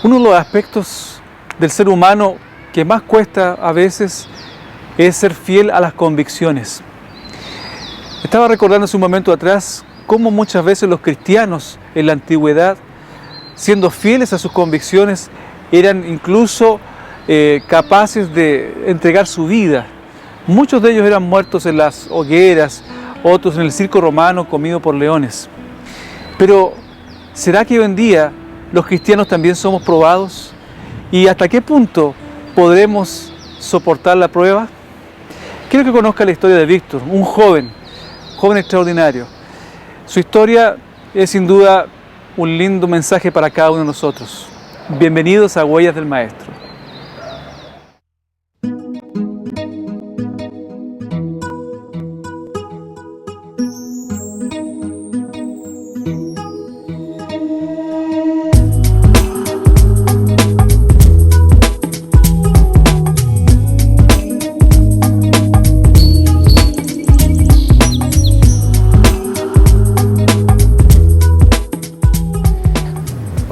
Uno de los aspectos del ser humano que más cuesta a veces es ser fiel a las convicciones. Estaba recordando hace un momento atrás cómo muchas veces los cristianos en la antigüedad, siendo fieles a sus convicciones, eran incluso capaces de entregar su vida. Muchos de ellos eran muertos en las hogueras, otros en el circo romano comido por leones. Pero, ¿será que hoy en día los cristianos también somos probados? ¿Y hasta qué punto podremos soportar la prueba? Quiero que conozca la historia de Víctor, un joven extraordinario. Su historia es sin duda un lindo mensaje para cada uno de nosotros. Bienvenidos a Huellas del Maestro.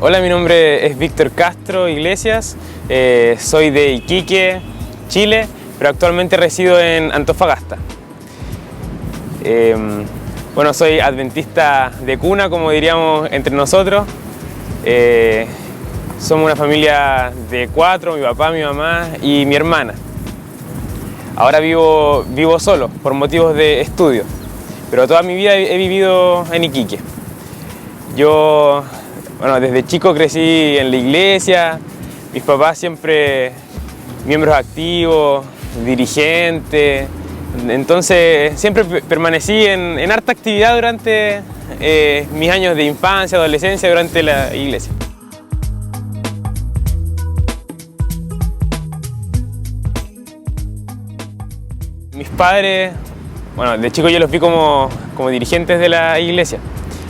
Hola, mi nombre es Víctor Castro Iglesias, soy de Iquique, Chile, pero actualmente resido en Antofagasta. Bueno, soy adventista de cuna, como diríamos entre nosotros. Somos una familia de 4, mi papá, mi mamá y mi hermana. Ahora vivo solo por motivos de estudio, pero toda mi vida he vivido en Iquique. Bueno, desde chico crecí en la iglesia, mis papás siempre miembros activos, dirigentes, entonces siempre permanecí en harta actividad durante mis años de infancia, adolescencia, durante la iglesia. Mis padres, bueno, de chico yo los vi como dirigentes de la iglesia,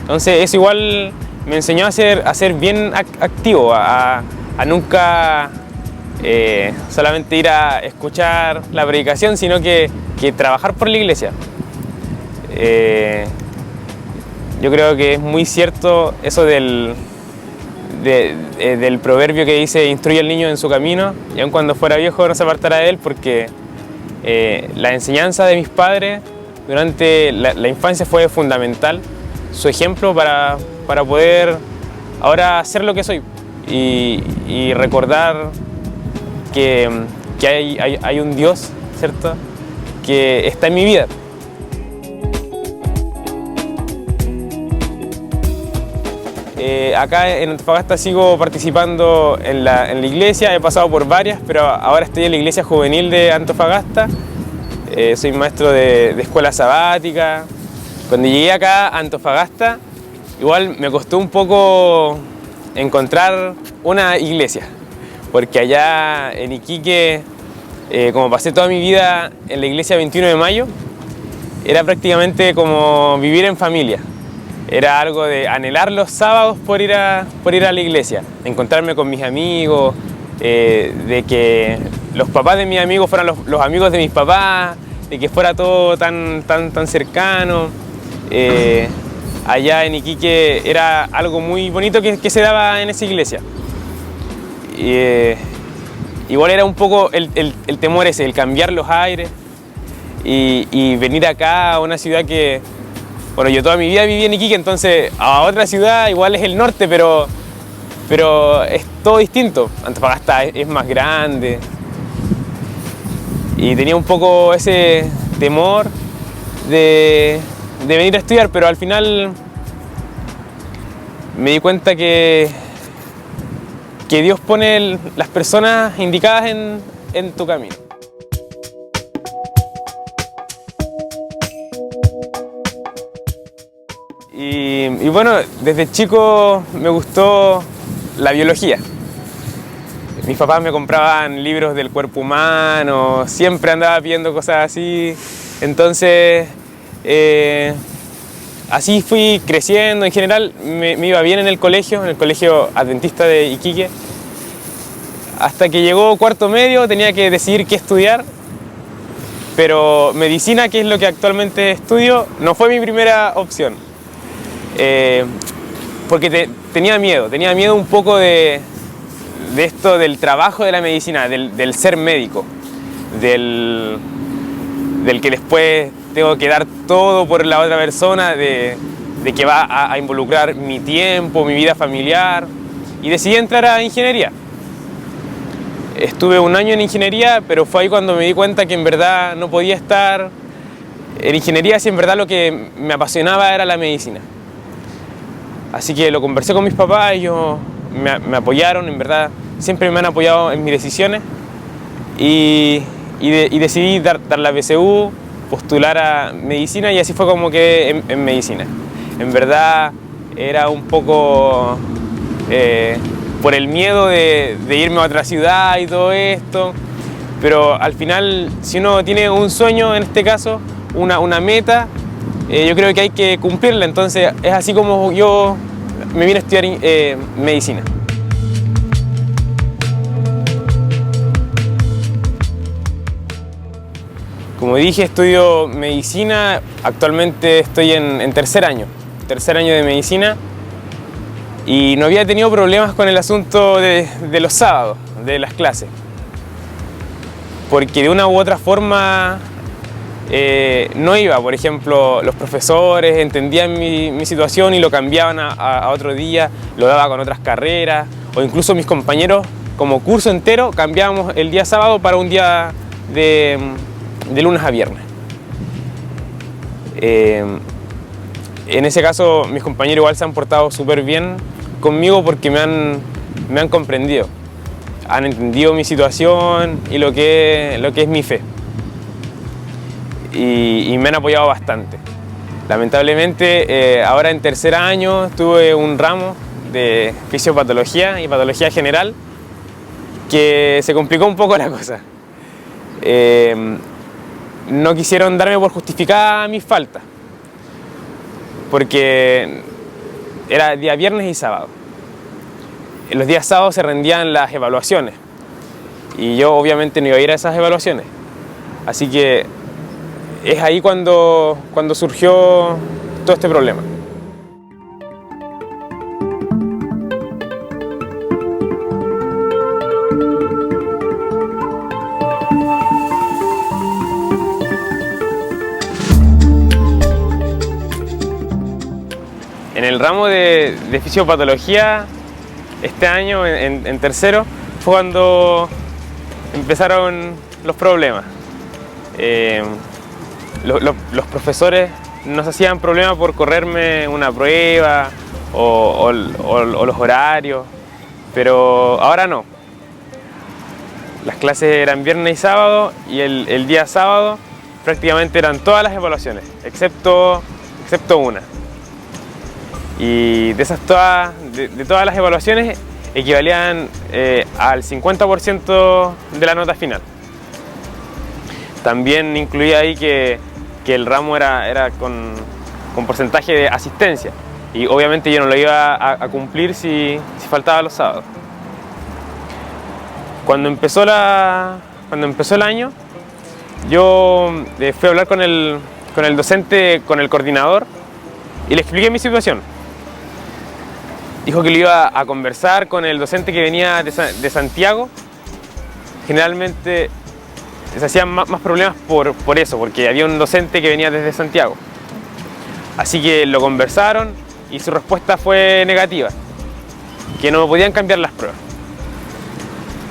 entonces eso igual me enseñó a ser bien activo, a nunca solamente ir a escuchar la predicación, sino que trabajar por la iglesia. Yo creo que es muy cierto eso del proverbio que dice: instruye al niño en su camino, y aun cuando fuera viejo no se apartará de él, porque la enseñanza de mis padres durante la infancia fue fundamental. Su ejemplo para poder ahora ser lo que soy y recordar que hay un Dios, ¿cierto?, que está en mi vida. Acá en Antofagasta sigo participando en la iglesia, he pasado por varias, pero ahora estoy en la iglesia juvenil de Antofagasta. Soy maestro de escuela sabática. Cuando llegué acá a Antofagasta, igual me costó un poco encontrar una iglesia, porque allá en Iquique, como pasé toda mi vida en la iglesia 21 de mayo, era prácticamente como vivir en familia. Era algo de anhelar los sábados por ir a la iglesia, encontrarme con mis amigos, de que los papás de mis amigos fueran los amigos de mis papás, de que fuera todo tan cercano. Allá en Iquique era algo muy bonito que se daba en esa iglesia. Igual era un poco el temor ese, el cambiar los aires y venir acá a una ciudad que, bueno, yo toda mi vida viví en Iquique, entonces a otra ciudad igual es el norte, pero es todo distinto. Antofagasta es más grande y tenía un poco ese temor de venir a estudiar, pero al final me di cuenta que Dios pone las personas indicadas en tu camino. Y bueno, desde chico me gustó la biología. Mis papás me compraban libros del cuerpo humano, siempre andaba viendo cosas así, entonces así fui creciendo. En general me iba bien en el colegio adventista de Iquique, hasta que llegó cuarto medio, tenía que decidir qué estudiar, pero medicina, que es lo que actualmente estudio, no fue mi primera opción, porque tenía miedo un poco de esto del trabajo de la medicina, del ser médico, del que después tengo que dar todo por la otra persona, de que va a involucrar mi tiempo, mi vida familiar, y decidí entrar a ingeniería. Estuve un año en ingeniería, pero fue ahí cuando me di cuenta que en verdad no podía estar en ingeniería si en verdad lo que me apasionaba era la medicina. Así que lo conversé con mis papás, ellos me apoyaron, en verdad siempre me han apoyado en mis decisiones, y decidí dar la PSU, postular a medicina, y así fue como quedé en medicina. En verdad era un poco por el miedo de irme a otra ciudad y todo esto, pero al final, si uno tiene un sueño, en este caso, una meta, yo creo que hay que cumplirla. Entonces es así como yo me vine a estudiar medicina. Como dije, estudio medicina, actualmente estoy en tercer año de medicina, y no había tenido problemas con el asunto de los sábados, de las clases, porque de una u otra forma no iba. Por ejemplo, los profesores entendían mi situación y lo cambiaban a otro día, lo daba con otras carreras, o incluso mis compañeros, como curso entero, cambiábamos el día sábado para un día de lunes a viernes. En ese caso, mis compañeros igual se han portado súper bien conmigo porque me han comprendido, han entendido mi situación y lo que es mi fe, y me han apoyado bastante. Lamentablemente, ahora en tercer año tuve un ramo de fisiopatología y patología general que se complicó un poco la cosa. No quisieron darme por justificada mis faltas, porque era día viernes y sábado. En los días sábados se rendían las evaluaciones, y yo obviamente no iba a ir a esas evaluaciones. Así que es ahí cuando surgió todo este problema. En el ramo de fisiopatología, este año, en tercero, fue cuando empezaron los problemas. Los profesores nos hacían problemas por correrme una prueba o los horarios, pero ahora no. Las clases eran viernes y sábado, y el día sábado prácticamente eran todas las evaluaciones, excepto una. Y de todas las evaluaciones equivalían al 50% de la nota final. También incluía ahí que el ramo era con porcentaje de asistencia, y obviamente yo no lo iba a cumplir si faltaba los sábados. Cuando empezó el año, yo fui a hablar con el docente, con el coordinador, y le expliqué mi situación. Dijo que lo iba a conversar con el docente que venía de Santiago. Generalmente se hacían más problemas por eso, porque había un docente que venía desde Santiago. Así que lo conversaron y su respuesta fue negativa, que no podían cambiar las pruebas.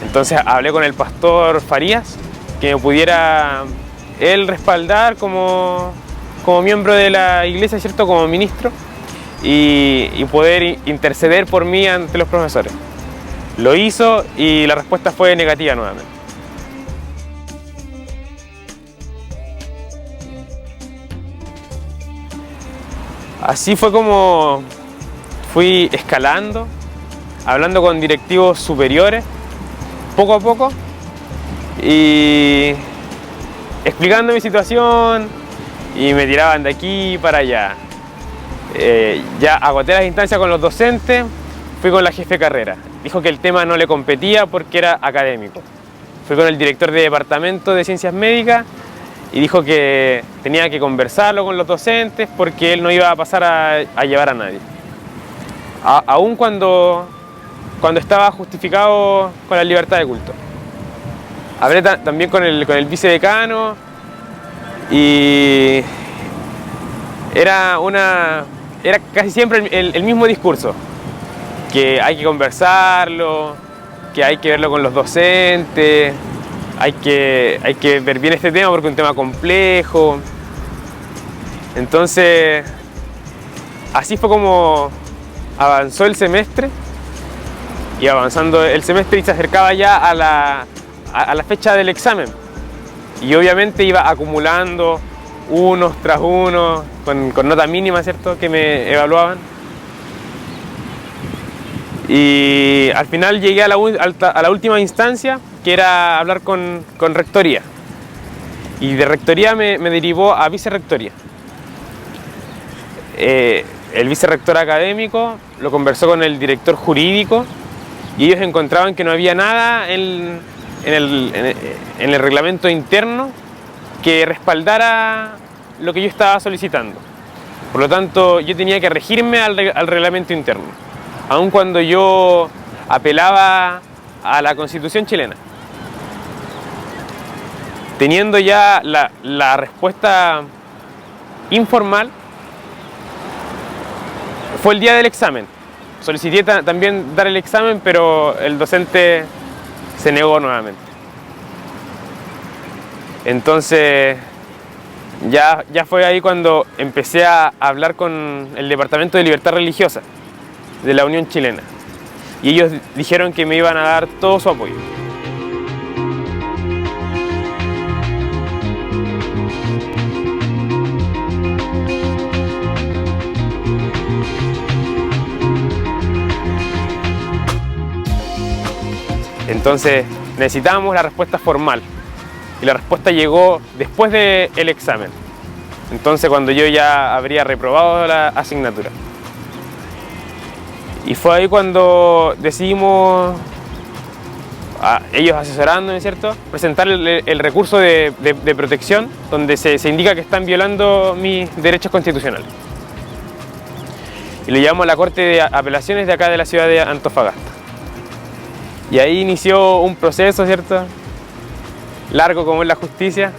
Entonces hablé con el pastor Farías, que me pudiera él respaldar como miembro de la iglesia, ¿cierto?, como ministro, y poder interceder por mí ante los profesores. Lo hizo y la respuesta fue negativa nuevamente. Así fue como fui escalando, hablando con directivos superiores, poco a poco, y explicando mi situación, y me tiraban de aquí para allá. Ya agoté las instancias con los docentes, fui con la jefe de carrera. Dijo que el tema no le competía porque era académico. Fui con el director de departamento de ciencias médicas y dijo que tenía que conversarlo con los docentes porque él no iba a pasar a llevar a nadie. Aún cuando cuando estaba justificado con la libertad de culto. Hablé también con el vicedecano y era casi siempre el mismo discurso, que hay que conversarlo, que hay que verlo con los docentes, hay que ver bien este tema porque es un tema complejo. Entonces, así fue como avanzó el semestre, y avanzando el semestre y se acercaba ya a la fecha del examen. Y obviamente iba acumulando unos tras unos, con nota mínima, ¿cierto?, que me evaluaban. Y al final llegué a la última instancia, que era hablar con rectoría. Y de rectoría me derivó a vicerrectoría. El vicerrector académico lo conversó con el director jurídico y ellos encontraban que no había nada en el reglamento interno que respaldara lo que yo estaba solicitando. Por lo tanto, yo tenía que regirme al reglamento interno, aun cuando yo apelaba a la Constitución chilena. Teniendo ya la respuesta informal, fue el día del examen. Solicité también dar el examen, pero el docente se negó nuevamente. Entonces, ya fue ahí cuando empecé a hablar con el Departamento de Libertad Religiosa de la Unión Chilena. Y ellos dijeron que me iban a dar todo su apoyo. Entonces necesitábamos la respuesta formal y la respuesta llegó después del examen. Entonces cuando yo ya habría reprobado la asignatura. Y fue ahí cuando decidimos, ellos asesorándome, ¿cierto?, presentar el recurso de protección donde se indica que están violando mis derechos constitucionales. Y lo llevamos a la Corte de Apelaciones de acá de la ciudad de Antofagasta. Y ahí inició un proceso, ¿cierto?, largo como es la justicia,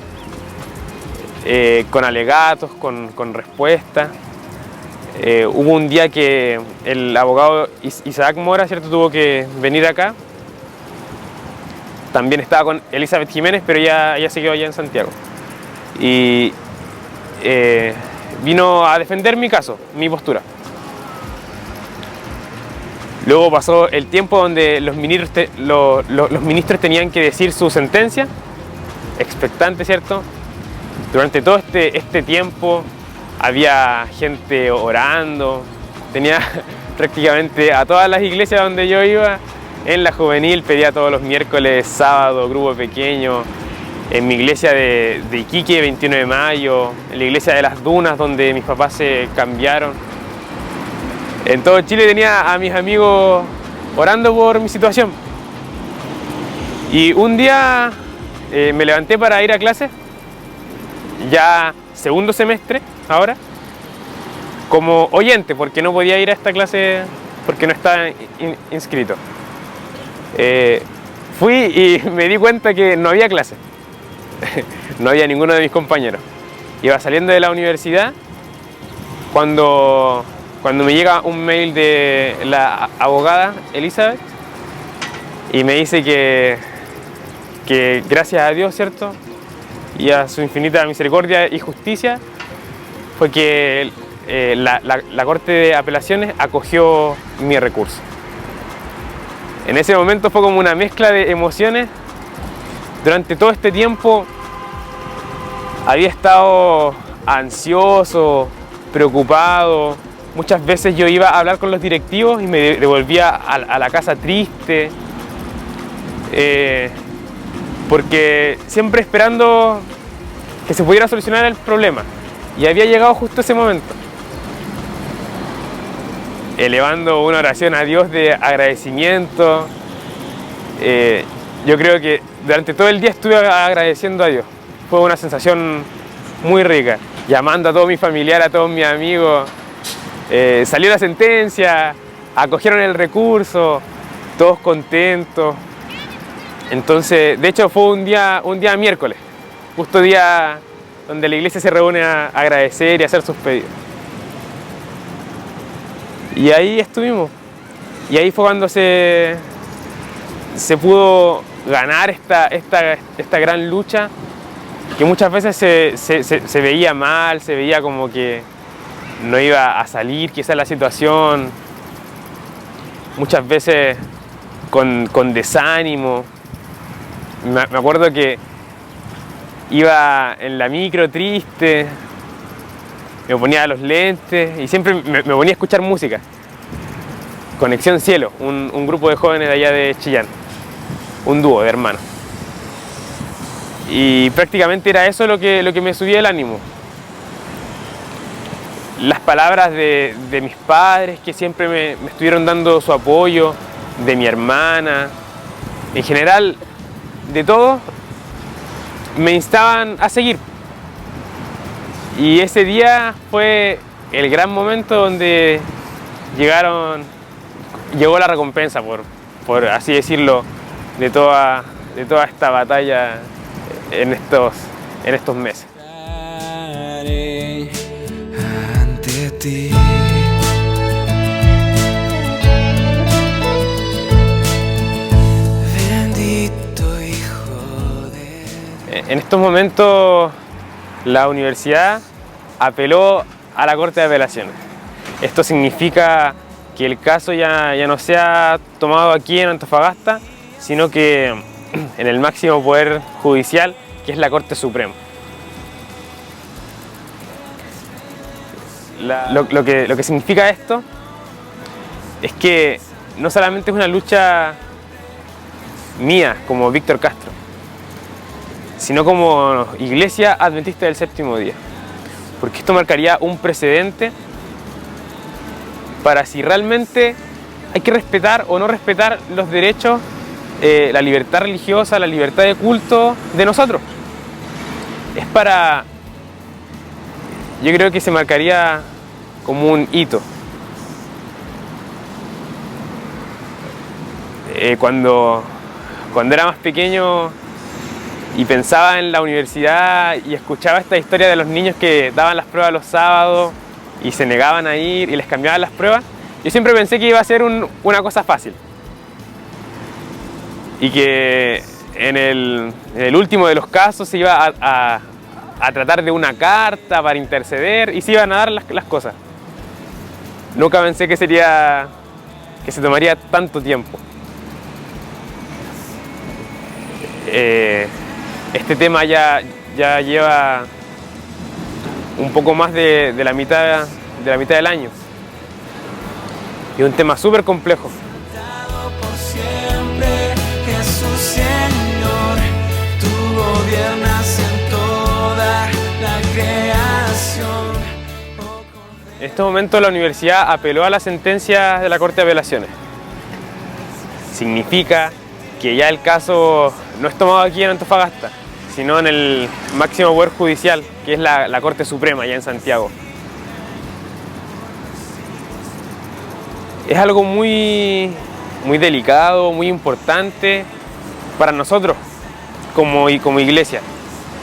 con alegatos, con respuestas. Hubo un día que el abogado Isaac Mora, ¿cierto?, tuvo que venir acá. También estaba con Elizabeth Jiménez, pero ya se quedó allá en Santiago. Y vino a defender mi caso, mi postura. Luego pasó el tiempo donde los ministros tenían que decir su sentencia, expectante, ¿cierto? Durante todo este tiempo había gente orando, tenía prácticamente a todas las iglesias donde yo iba. En la juvenil pedía todos los miércoles, sábado, grupo pequeño. En mi iglesia de Iquique, 21 de mayo, en la iglesia de Las Dunas, donde mis papás se cambiaron. En todo Chile tenía a mis amigos orando por mi situación. Y un día me levanté para ir a clase, ya segundo semestre ahora, como oyente, porque no podía ir a esta clase porque no estaba inscrito. Fui y me di cuenta que no había clase. No había ninguno de mis compañeros. Iba saliendo de la universidad cuando me llega un mail de la abogada Elizabeth y me dice que gracias a Dios, ¿cierto?, y a su infinita misericordia y justicia, fue que la Corte de Apelaciones acogió mi recurso. En ese momento fue como una mezcla de emociones. Durante todo este tiempo había estado ansioso, preocupado. Muchas veces yo iba a hablar con los directivos y me devolvía a la casa triste, porque siempre esperando que se pudiera solucionar el problema. Y había llegado justo ese momento, elevando una oración a Dios de agradecimiento. Yo creo que durante todo el día estuve agradeciendo a Dios. Fue una sensación muy rica, llamando a todos mis familiares, a todos mis amigos. Salió la sentencia, acogieron el recurso, todos contentos. Entonces, de hecho fue un día miércoles, justo día donde la iglesia se reúne a agradecer y a hacer sus pedidos. Y ahí estuvimos. Y ahí fue cuando se pudo ganar esta gran lucha, que muchas veces se veía mal, se veía como que no iba a salir quizás la situación, muchas veces con desánimo. Me acuerdo que iba en la micro triste, me ponía los lentes y siempre me ponía a escuchar música. Conexión Cielo, un grupo de jóvenes de allá de Chillán, un dúo de hermanos. Y prácticamente era eso lo que me subía el ánimo. Las palabras de mis padres, que siempre me estuvieron dando su apoyo, de mi hermana, en general, de todos, me instaban a seguir. Y ese día fue el gran momento donde llegó la recompensa, por así decirlo, de toda esta batalla en estos meses. Ante ti. Bendito Hijo de... En estos momentos la universidad apeló a la Corte de Apelaciones. Esto significa que el caso ya no se ha tomado aquí en Antofagasta, sino que en el máximo poder judicial, que es la Corte Suprema. Lo que significa esto es que no solamente es una lucha mía como Víctor Castro, sino como Iglesia Adventista del Séptimo Día, porque esto marcaría un precedente para si realmente hay que respetar o no respetar los derechos, la libertad religiosa, la libertad de culto de nosotros. Yo creo que se marcaría como un hito. Cuando era más pequeño y pensaba en la universidad y escuchaba esta historia de los niños que daban las pruebas los sábados y se negaban a ir y les cambiaban las pruebas, yo siempre pensé que iba a ser una cosa fácil. Y que en el último de los casos se iba a tratar de una carta para interceder y se iban a dar las cosas. Nunca pensé que se tomaría tanto tiempo. Este tema ya lleva un poco más de la mitad del año. Y es un tema súper complejo. Por siempre, Jesús Señor, tú gobiernas en toda la creación. En este momento la universidad apeló a la sentencia de la Corte de Apelaciones. Significa que ya el caso no es tomado aquí en Antofagasta, sino en el máximo poder judicial, que es la Corte Suprema, allá en Santiago. Es algo muy delicado, muy importante para nosotros como iglesia,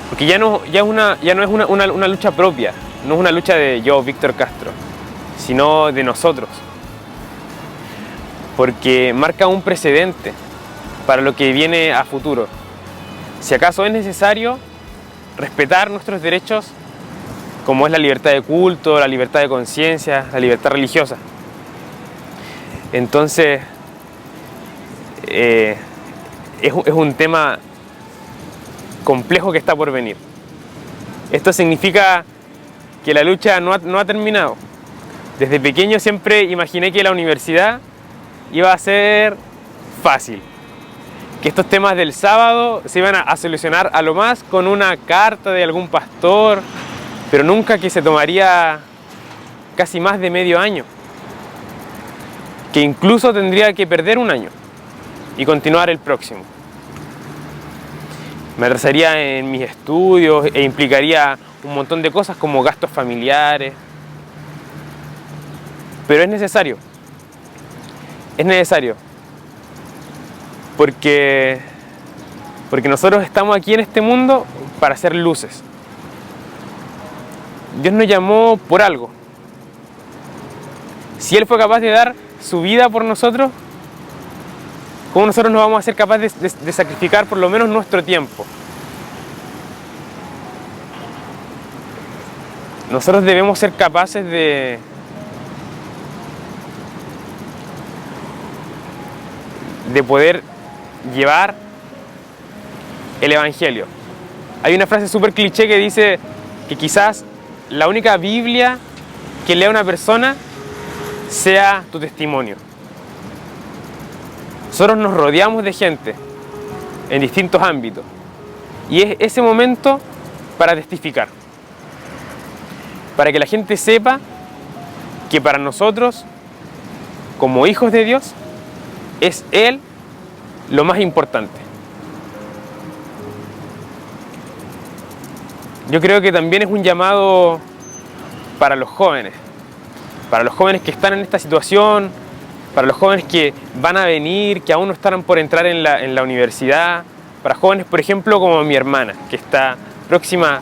porque ya no es una lucha propia, no es una lucha de yo, Víctor Castro, sino de nosotros, porque marca un precedente para lo que viene a futuro. Si acaso es necesario respetar nuestros derechos, como es la libertad de culto, la libertad de conciencia, la libertad religiosa. Entonces, es un tema complejo que está por venir. Esto significa que la lucha no ha terminado. Desde pequeño siempre imaginé que la universidad iba a ser fácil, que estos temas del sábado se iban a solucionar a lo más con una carta de algún pastor, pero nunca que se tomaría casi más de medio año, que incluso tendría que perder un año y continuar el próximo. Me atrasaría en mis estudios e implicaría un montón de cosas como gastos familiares, pero es necesario. porque nosotros estamos aquí en este mundo para hacer luces. Dios nos llamó por algo. Si Él fue capaz de dar su vida por nosotros, ¿cómo nosotros no vamos a ser capaces de sacrificar por lo menos nuestro tiempo? Nosotros debemos ser capaces de poder llevar el Evangelio. Hay una frase súper cliché que dice que quizás la única Biblia que lea una persona sea tu testimonio. Nosotros nos rodeamos de gente en distintos ámbitos y es ese momento para testificar, para que la gente sepa que para nosotros, como hijos de Dios, es Él lo más importante. Yo creo que también es un llamado para los jóvenes que están en esta situación, para los jóvenes que van a venir, que aún no están por entrar en la universidad, para jóvenes, por ejemplo, como mi hermana, que está próxima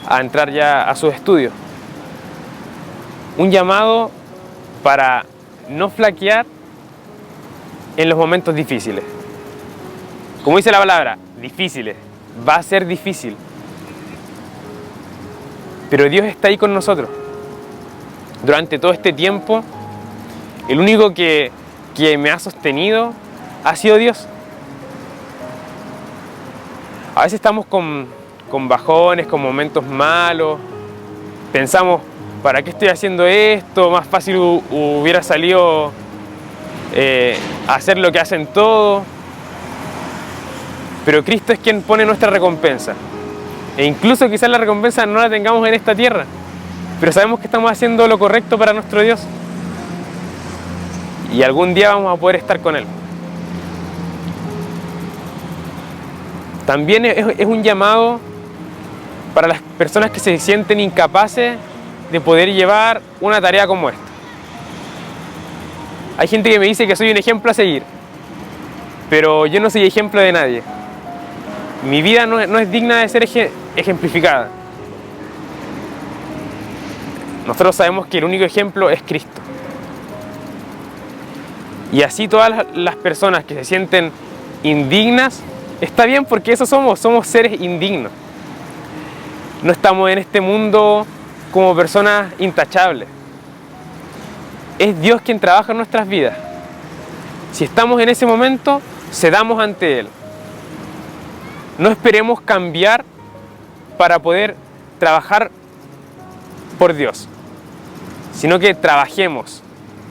a entrar ya a sus estudios. Un llamado para no flaquear en los momentos difíciles. Como dice la palabra, difíciles, va a ser difícil. Pero Dios está ahí con nosotros. Durante todo este tiempo, el único que me ha sostenido ha sido Dios. A veces estamos con bajones, con momentos malos. Pensamos, ¿para qué estoy haciendo esto? Más fácil hubiera salido hacer lo que hacen todos. Pero Cristo es quien pone nuestra recompensa. E incluso quizás la recompensa no la tengamos en esta tierra, pero sabemos que estamos haciendo lo correcto para nuestro Dios. Y algún día vamos a poder estar con Él. También es un llamado para las personas que se sienten incapaces de poder llevar una tarea como esta. Hay gente que me dice que soy un ejemplo a seguir, pero yo no soy ejemplo de nadie. Mi vida no es digna de ser ejemplificada. Nosotros sabemos que el único ejemplo es Cristo. Y así todas las personas que se sienten indignas, está bien porque eso somos seres indignos. No estamos en este mundo como personas intachables. Es Dios quien trabaja en nuestras vidas. Si estamos en ese momento, cedamos ante Él. No esperemos cambiar para poder trabajar por Dios, sino que trabajemos,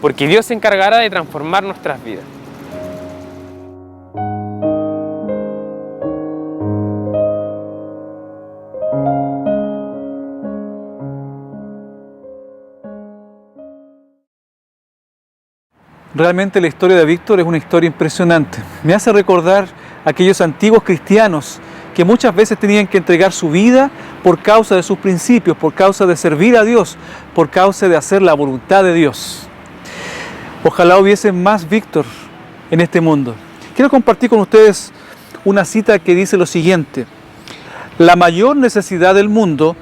porque Dios se encargará de transformar nuestras vidas. Realmente la historia de Víctor es una historia impresionante. Me hace recordar a aquellos antiguos cristianos que muchas veces tenían que entregar su vida por causa de sus principios, por causa de servir a Dios, por causa de hacer la voluntad de Dios. Ojalá hubiese más Víctor en este mundo. Quiero compartir con ustedes una cita que dice lo siguiente: la mayor necesidad del mundo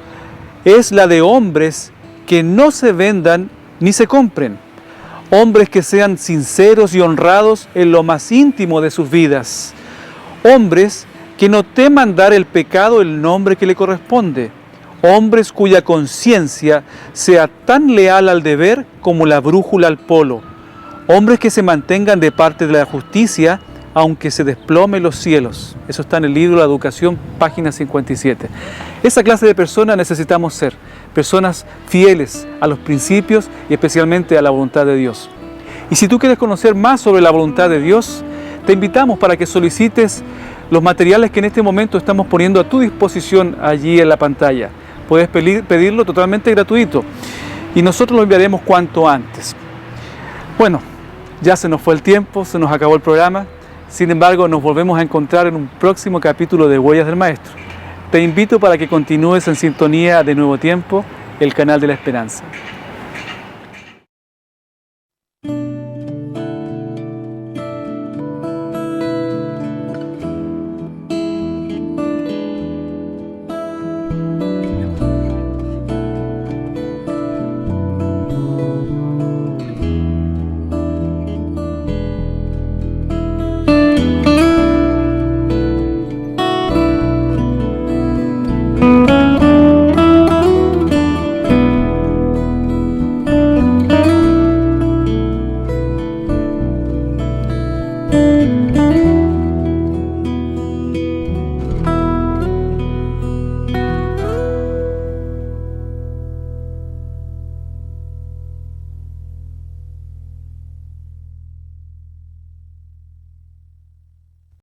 es la de hombres que no se vendan ni se compren, hombres que sean sinceros y honrados en lo más íntimo de sus vidas, hombres que no teman dar el pecado el nombre que le corresponde, hombres cuya conciencia sea tan leal al deber como la brújula al polo, hombres que se mantengan de parte de la justicia aunque se desplomen los cielos. Eso está en el libro La Educación, página 57. Esa clase de personas necesitamos ser, personas fieles a los principios y especialmente a la voluntad de Dios. Y si tú quieres conocer más sobre la voluntad de Dios, te invitamos para que solicites los materiales que en este momento estamos poniendo a tu disposición allí en la pantalla. Puedes pedirlo totalmente gratuito y nosotros lo enviaremos cuanto antes. Bueno, ya se nos fue el tiempo, se nos acabó el programa. Sin embargo, nos volvemos a encontrar en un próximo capítulo de Huellas del Maestro. Te invito para que continúes en sintonía de Nuevo Tiempo, el canal de la esperanza. Thank you.